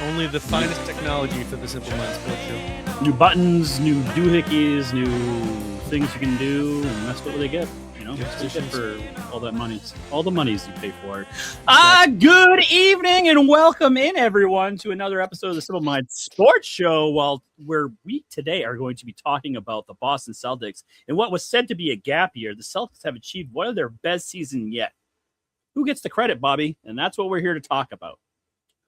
Only the finest technology for the Simple Mind Sports Show. New buttons, new doohickeys, new things you can do, and that's what they get. You know, that's what they get for all that money, all the monies you pay for it. Good evening and welcome in, everyone, to another episode of the Simple Mind Sports Show. Well, where we today are going to be talking about the Boston Celtics and what was said to be a gap year. The Celtics have achieved one of their best seasons yet. Who gets the credit, Bobby? And that's what we're here to talk about.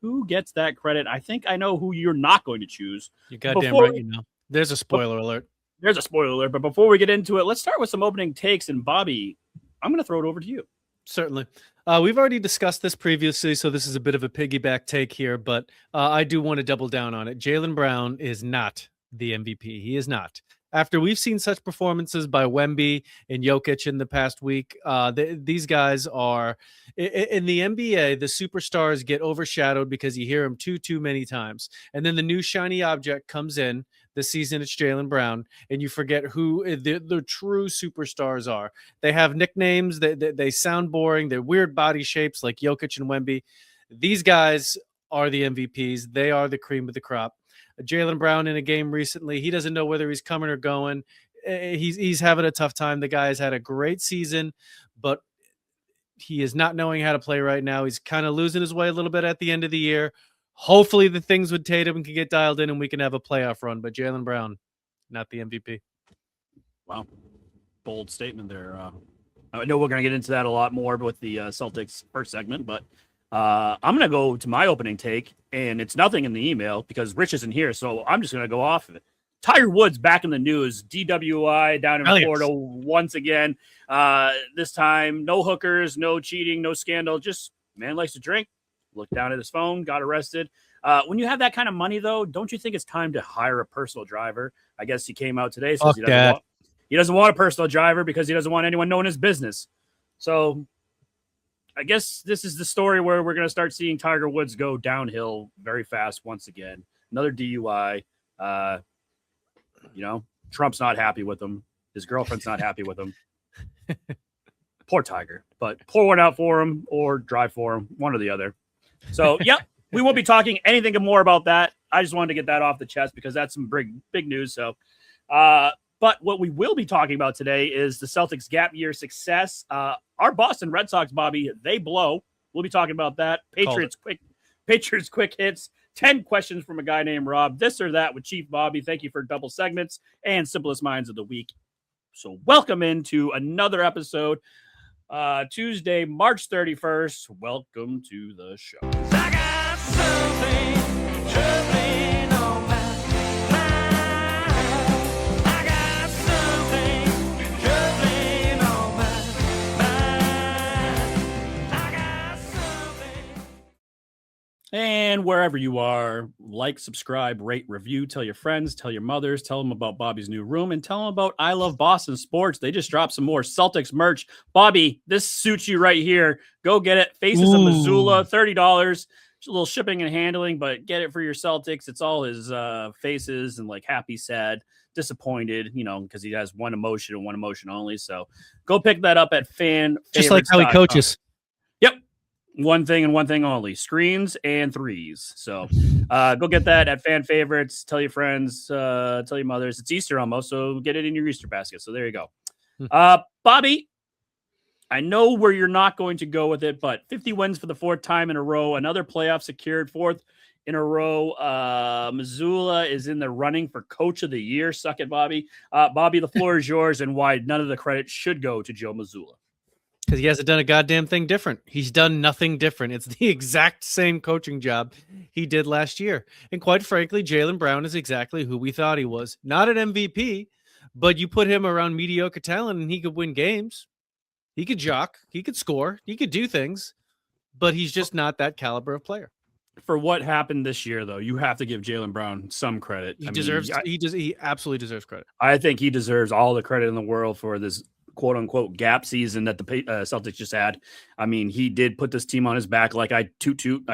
Who gets that credit? I think I know who you're not going to choose. You're goddamn right, you know. There's a spoiler alert. There's a spoiler alert. But before we get into it, let's start with some opening takes. And Bobby, I'm going to throw it over to you. Certainly. We've already discussed this previously, so this is a bit of a piggyback take here, but I do want to double down on it. Jaylen Brown is not the MVP. He is not. After we've seen such performances by Wemby and Jokic in the past week, these guys are in the NBA. The superstars get overshadowed because you hear them too many times, and then the new shiny object comes in. This season, it's Jaylen Brown, and you forget who the true superstars are. They have nicknames. They sound boring. They're weird body shapes like Jokic and Wemby. These guys are the MVPs. They are the cream of the crop. Jaylen Brown in a game recently, he doesn't know whether he's coming or going. He's having a tough time. The guy has had a great season, but he is not knowing how to play right now. He's kind of losing his way a little bit at the end of the year. Hopefully the things with Tatum can get dialed in and we can have a playoff run, but Jaylen Brown, not the MVP. Wow. Bold statement there. I know we're going to get into that a lot more with the Celtics first segment, but I'm going to go to my opening take, and it's nothing in the email because Rich isn't here, so I'm just going to go off of it. Tiger Woods back in the news, DWI down in Florida once again. This time, no hookers, no cheating, no scandal. Just man likes to drink, looked down at his phone, got arrested. When you have that kind of money, though, don't you think it's time to hire a personal driver? I guess he came out today, says he doesn't want a personal driver because he doesn't want anyone knowing his business. So I guess this is the story where we're going to start seeing Tiger Woods go downhill very fast once again. Another DUI. Trump's not happy with him. His girlfriend's not happy with him. Poor Tiger. But pour one out for him or drive for him, one or the other. So, yep, we won't be talking anything more about that. I just wanted to get that off the chest because that's some big news. So, but what we will be talking about today is the Celtics gap year success. Our Boston Red Sox, Bobby, they blow. We'll be talking about that. Patriots quick hits. 10 questions from a guy named Rob. This or that with Chief Bobby. Thank you for double segments and simplest minds of the week. So welcome into another episode. Tuesday, March 31st. Welcome to the show. I got something troubling on my mind. I got something troubling on my mind. I got something. And wherever you are, like, subscribe, rate, review, tell your friends, tell your mothers, tell them about Bobby's new room, and tell them about I Love Boston Sports. They just dropped some more Celtics merch. Bobby, this suits you right here. Go get it. Faces of Mazzulla, $30. Just a little shipping and handling, but get it for your Celtics. It's all his faces and like happy, sad, disappointed, because he has one emotion and one emotion only. So go pick that up at Just like how he coaches. Yep. One thing and one thing only, screens and threes. So go get that at Fan Favorites. Tell your friends, tell your mothers. It's Easter almost, so get it in your Easter basket. So there you go. Bobby, I know where you're not going to go with it, but 50 wins for the fourth time in a row. Another playoff secured, fourth in a row. Mazzulla is in the running for Coach of the Year. Suck it, Bobby. Bobby, the floor is yours, and why none of the credit should go to Joe Mazzulla. Because he hasn't done a goddamn thing different. He's done nothing different. It's the exact same coaching job he did last year. And quite frankly, Jaylen Brown is exactly who we thought he was. Not an MVP, but you put him around mediocre talent and he could win games. He could jock. He could score. He could do things. But he's just not that caliber of player. For what happened this year, though, you have to give Jaylen Brown some credit. He absolutely deserves credit. I think he deserves all the credit in the world for this quote unquote gap season that the Celtics just had. I mean, he did put this team on his back. Like I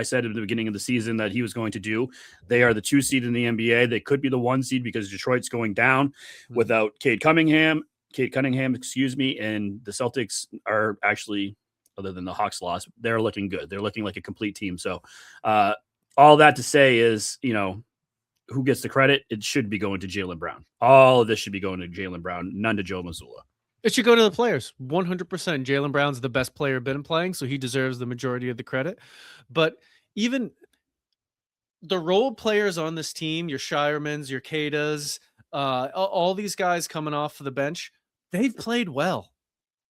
said at the beginning of the season that he was going to do. They are the 2 seed in the NBA. They could be the 1 seed because Detroit's going down without Cade Cunningham, excuse me. And the Celtics are actually, other than the Hawks loss, they're looking good. They're looking like a complete team. So all that to say is, who gets the credit? It should be going to Jaylen Brown. All of this should be going to Jaylen Brown, none to Joe Mazzulla. It should go to the players. 100%. Jaylen Brown's the best player been playing, so he deserves the majority of the credit. But even the role players on this team, your Shiremans, your Kadas, all these guys coming off the bench, they've played well.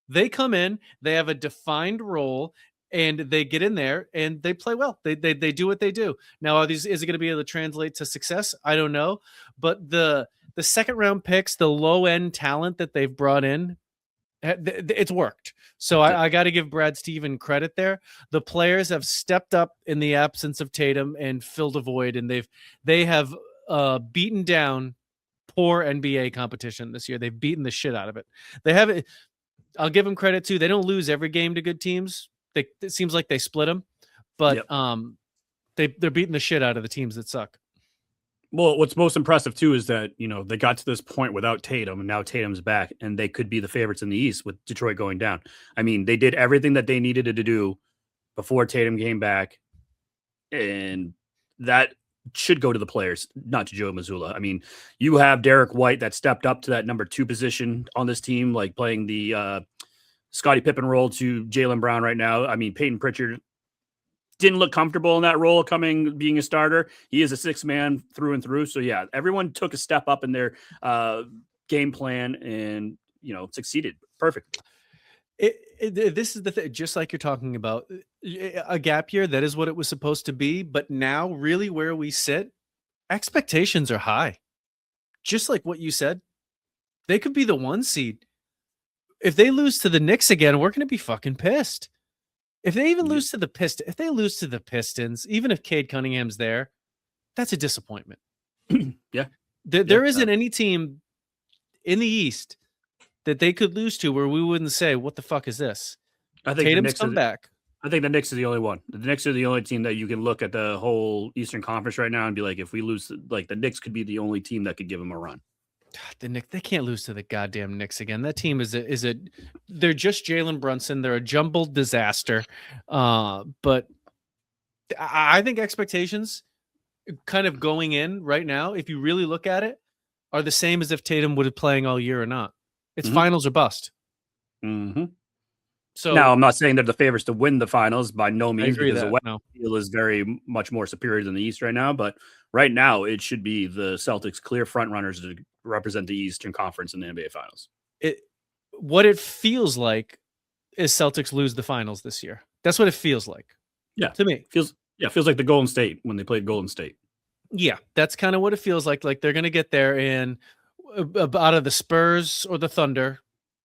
They come in, they have a defined role, and they get in there and they play well. They do what they do. Now, is it going to be able to translate to success? I don't know. But the second round picks, the low end talent that they've brought in, it's worked. So I got to give Brad Stevens credit there. The players have stepped up in the absence of Tatum and filled a void, and they have beaten down poor NBA competition this year. They've beaten the shit out of it. They have. I'll give them credit too. They don't lose every game to good teams. It seems like they split them, but they're beating the shit out of the teams that suck. Well, what's most impressive too is that, they got to this point without Tatum, and now Tatum's back, and they could be the favorites in the East with Detroit going down. I mean, they did everything that they needed to do before Tatum came back, and that should go to the players, not to Joe Mazzulla. I mean, you have Derek White that stepped up to that number 2 position on this team, like playing the Scottie Pippen role to Jaylen Brown right now. I mean, Peyton Pritchard didn't look comfortable in that role being a starter. He is a 6 man through and through. So yeah, everyone took a step up in their game plan and, succeeded perfectly. This is the thing, just like you're talking about a gap year. That is what it was supposed to be. But now really where we sit, expectations are high. Just like what you said, they could be the 1 seed. If they lose to the Knicks again, we're going to be fucking pissed. If they even lose to the Pistons, even if Cade Cunningham's there, that's a disappointment. Yeah. There isn't any team in the East that they could lose to where we wouldn't say, what the fuck is this? I think Tatum's come back. I think the Knicks is the only one. The Knicks are the only team that you can look at the whole Eastern Conference right now and be like, if we lose, like the Knicks could be the only team that could give them a run. The Knicks, they can't lose to the goddamn Knicks again. That team they're just Jalen Brunson. They're a jumbled disaster. But I think expectations kind of going in right now, if you really look at it, are the same as if Tatum would have playing all year or not. It's finals or bust. Mm-hmm. So now I'm not saying they're the favorites to win the finals by no means, because the West field is very much more superior than the East right now. But right now, it should be the Celtics clear front runners to represent the Eastern Conference in the NBA Finals. What it feels like is Celtics lose the finals this year. That's what it feels like. Yeah, to me, feels like the Golden State when they played Golden State. Yeah, that's kind of what it feels like. Like they're going to get there, and out of the Spurs or the Thunder,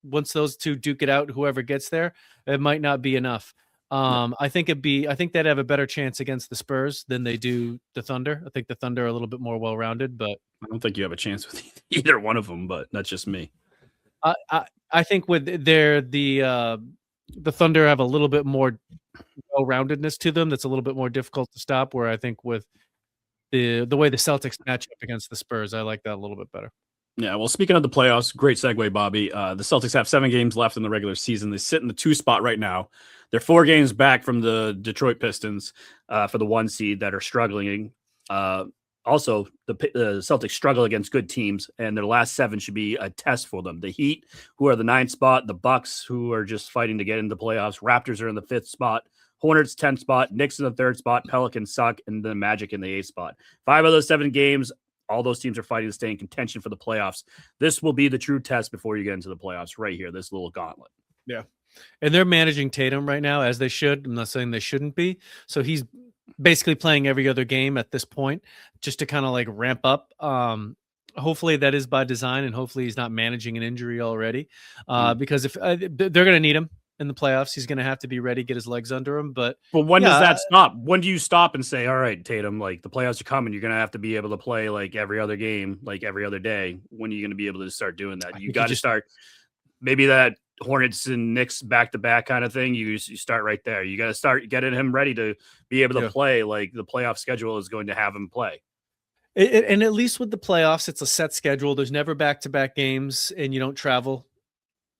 once those two duke it out, whoever gets there, it might not be enough. I think they'd have a better chance against the Spurs than they do the Thunder. I think the Thunder are a little bit more well-rounded, but I don't think you have a chance with either one of them, but that's just me. I think with the Thunder have a little bit more well-roundedness to them that's a little bit more difficult to stop, where I think with the way the Celtics match up against the Spurs, I like that a little bit better. Yeah, well, speaking of the playoffs, great segue, Bobby. The Celtics have 7 games left in the regular season. They sit in the 2 spot right now. They're 4 games back from the Detroit Pistons for the 1 seed that are struggling. Also, the Celtics struggle against good teams, and their last 7 should be a test for them. The Heat, who are the 9th spot, the Bucks, who are just fighting to get into the playoffs, Raptors are in the 5th spot, Hornets 10th spot, Knicks in the 3rd spot, Pelicans suck, and the Magic in the 8th spot. 5 of those 7 games, all those teams are fighting to stay in contention for the playoffs. This will be the true test before you get into the playoffs right here, this little gauntlet. Yeah. And they're managing Tatum right now as they should. I'm not saying they shouldn't be. So he's basically playing every other game at this point just to kind of like ramp up. Hopefully that is by design, and hopefully he's not managing an injury already because if they're going to need him in the playoffs, he's going to have to be ready, get his legs under him. But when does that stop? When do you stop and say, all right, Tatum, like the playoffs are coming, you're going to have to be able to play like every other game, like every other day. When are you going to be able to start doing that? You got to start maybe that Hornets and Knicks back-to-back kind of thing. You start right there. You got to start getting him ready to be able to play like the playoff schedule is going to have him play. And at least with the playoffs, it's a set schedule. There's never back-to-back games, and you don't travel.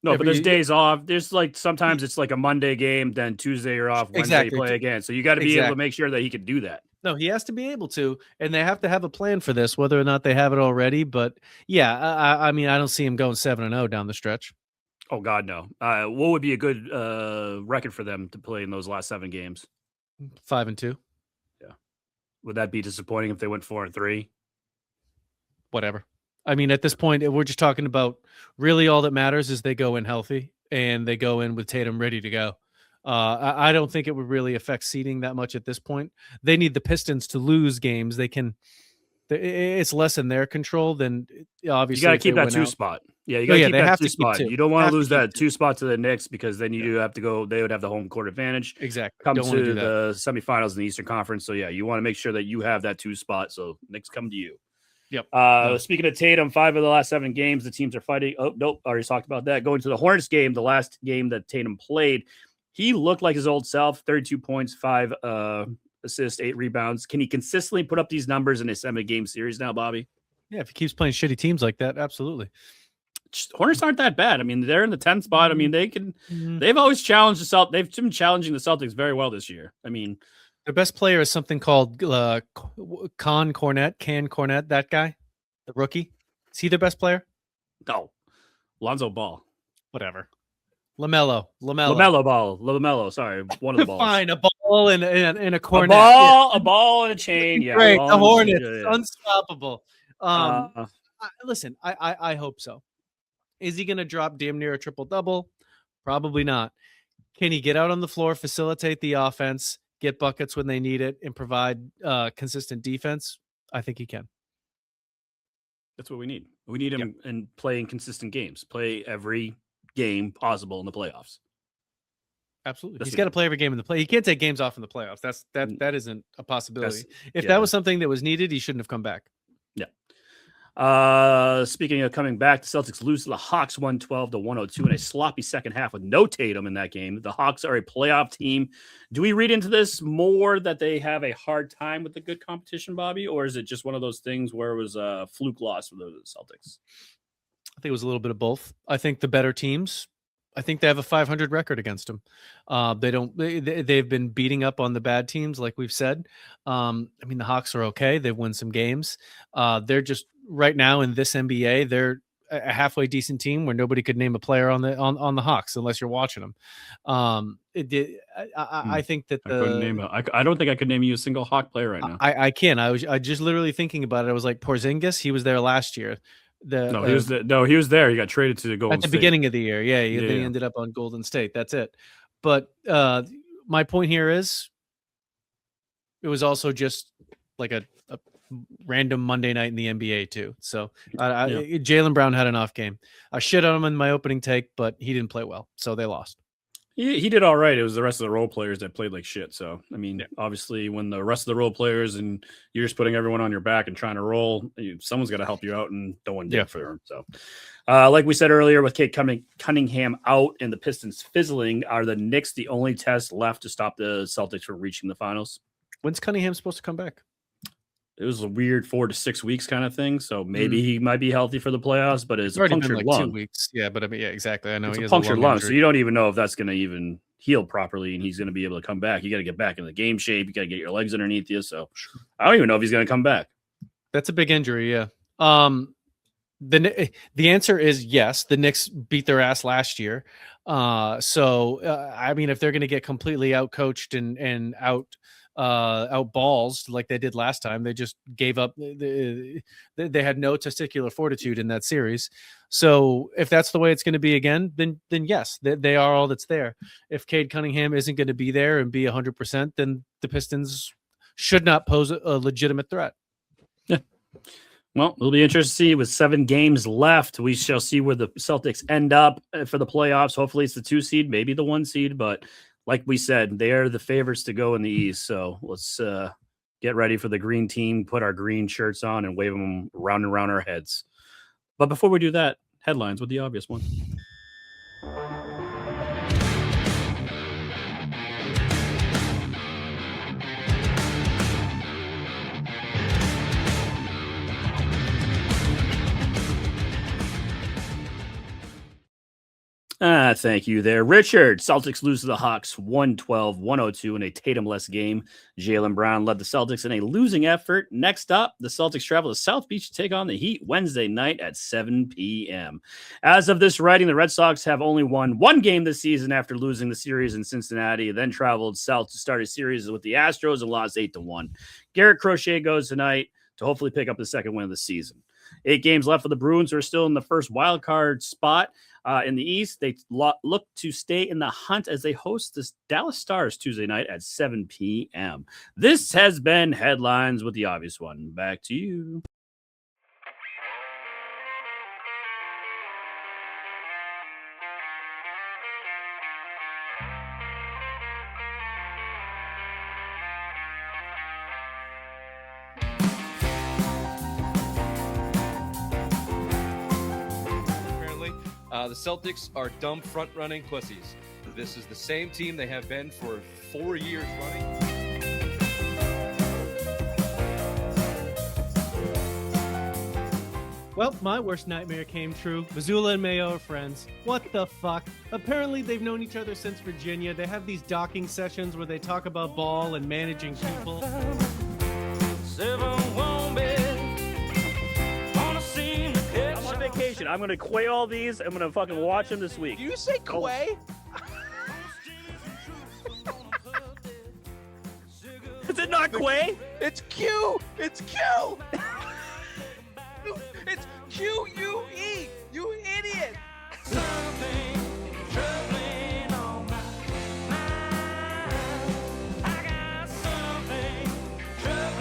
No, but there's days off. There's like sometimes it's like a Monday game, then Tuesday you're off, Wednesday you play again. So you got to be able to make sure that he can do that. No, he has to be able to, and they have to have a plan for this, whether or not they have it already. But yeah, I mean, I don't see him going 7-0 down the stretch. Oh God, no. What would be a good record for them to play in those last 7 games? 5-2. Yeah. Would that be disappointing if they went 4-3? Whatever. I mean, at this point, we're just talking about really all that matters is they go in healthy and they go in with Tatum ready to go. I don't think it would really affect seeding that much at this point. They need the Pistons to lose games. They can. It's less in their control than obviously. You got to keep that 2 spot. Yeah, you got to keep that 2 spot. You don't want to lose that 2 spot to the Knicks because then you have to go. They would have the home court advantage. Exactly. Come to the semifinals in the Eastern Conference. So yeah, you want to make sure that you have that 2 spot. So Knicks come to you. Yep. Speaking of Tatum, 5 of the last 7 games, the teams are fighting. Oh, nope. Already talked about that. Going to the Hornets game, the last game that Tatum played, he looked like his old self, 32 points, 5 assists, 8 rebounds. Can he consistently put up these numbers in a 7-game series now, Bobby? Yeah, if he keeps playing shitty teams like that, absolutely. Hornets aren't that bad. I mean, they're in the 10th spot. I mean, they've always challenged the Celtics. They've been challenging the Celtics very well this year. I mean, their best player is something called Cornet, that guy, the rookie. Is he their best player? No. Lonzo Ball. Whatever. LaMelo Ball. Sorry, one of the balls. Fine, a ball and a Cornet. A ball and a chain. Yeah, great. The Hornets, unstoppable. Uh-huh. Listen, I hope so. Is he going to drop damn near a triple-double? Probably not. Can he get out on the floor, facilitate the offense, get buckets when they need it, and provide consistent defense? I think he can. That's what we need. We need him in playing consistent games. Play every game possible in the playoffs. Absolutely. He's got to play every game in the play. He can't take games off in the playoffs. That isn't a possibility. If that was something that was needed, he shouldn't have come back. Yeah. Speaking of coming back, the Celtics lose to the Hawks 112-102 in a sloppy second half with no Tatum in that game. The Hawks are a playoff team. Do we read into this more that they have a hard time with the good competition, Bobby? Or is it just one of those things where it was a fluke loss for the Celtics? I think it was a little bit of both. I think the better teams, I think they have a 500 record against them. They've been beating up on the bad teams, like we've said. I mean, the Hawks are okay. They've won some games. They're just right now in this NBA, they're a halfway decent team where nobody could name a player on the Hawks unless you're watching them. I think that I don't think I could name you a single Hawk player right now. I can. I just literally thinking about it. I was like, Porzingis, he was there last year. He was there. He got traded to the Golden State at the beginning of the year. Yeah, he ended up on Golden State. That's it. But my point here is, it was also just like a random Monday night in the NBA too. So Jaylen Brown had an off game. I shit on him in my opening take, but he didn't play well, so they lost. He did all right. It was the rest of the role players that played like shit. So, I mean, obviously, when the rest of the role players and you're just putting everyone on your back and trying to roll, someone's got to help you out, and no one did for him. So, like we said earlier, with Kate Cunningham out and the Pistons fizzling, are the Knicks the only test left to stop the Celtics from reaching the finals? When's Cunningham supposed to come back? It was a weird 4 to 6 weeks kind of thing. So maybe he might be healthy for the playoffs, but it's a punctured lung. 2 weeks. Yeah, but I mean, exactly. I know it's a punctured lung, so you don't even know if that's going to even heal properly and he's going to be able to come back. You got to get back in the game shape. You got to get your legs underneath you. So I don't even know if he's going to come back. That's a big injury. Yeah. The answer is yes. The Knicks beat their ass last year. I mean, if they're going to get completely outcoached and outballs like they did last time, they just gave up. They had no testicular fortitude in that series. So if that's the way it's going to be again, then yes, they are all that's there. If Cade Cunningham isn't going to be there and be 100%, then the Pistons should not pose a legitimate threat. Yeah. Well, it'll be interesting to see. With 7 games left, we shall see where the Celtics end up for the playoffs. Hopefully it's the 2 seed, maybe the 1 seed, but like we said, they are the favorites to go in the East. So let's get ready for the green team, put our green shirts on, and wave them round and round our heads. But before we do that, headlines with the obvious one. Thank you there, Richard. Celtics lose to the Hawks 112-102 in a Tatum-less game. Jaylen Brown led the Celtics in a losing effort. Next up, the Celtics travel to South Beach to take on the Heat Wednesday night at 7 p.m. As of this writing, the Red Sox have only won one game this season after losing the series in Cincinnati, then traveled south to start a series with the Astros and lost 8-1. Garrett Crochet goes tonight to hopefully pick up the second win of the season. 8 games left for the Bruins, who are still in the first wild card spot. In the East, they look to stay in the hunt as they host the Dallas Stars Tuesday night at 7 p.m. This has been Headlines with the Obvious One. Back to you. The Celtics are dumb front-running pussies. This is the same team they have been for 4 years running. Well, my worst nightmare came true. Mazzulla and Mayo are friends. What the fuck? Apparently, they've known each other since Virginia. They have these docking sessions where they talk about ball and managing people. Vacation. I'm gonna quay all these. I'm gonna fucking watch them this week. Do you say quay? Is it not quay? It's Q. It's Q.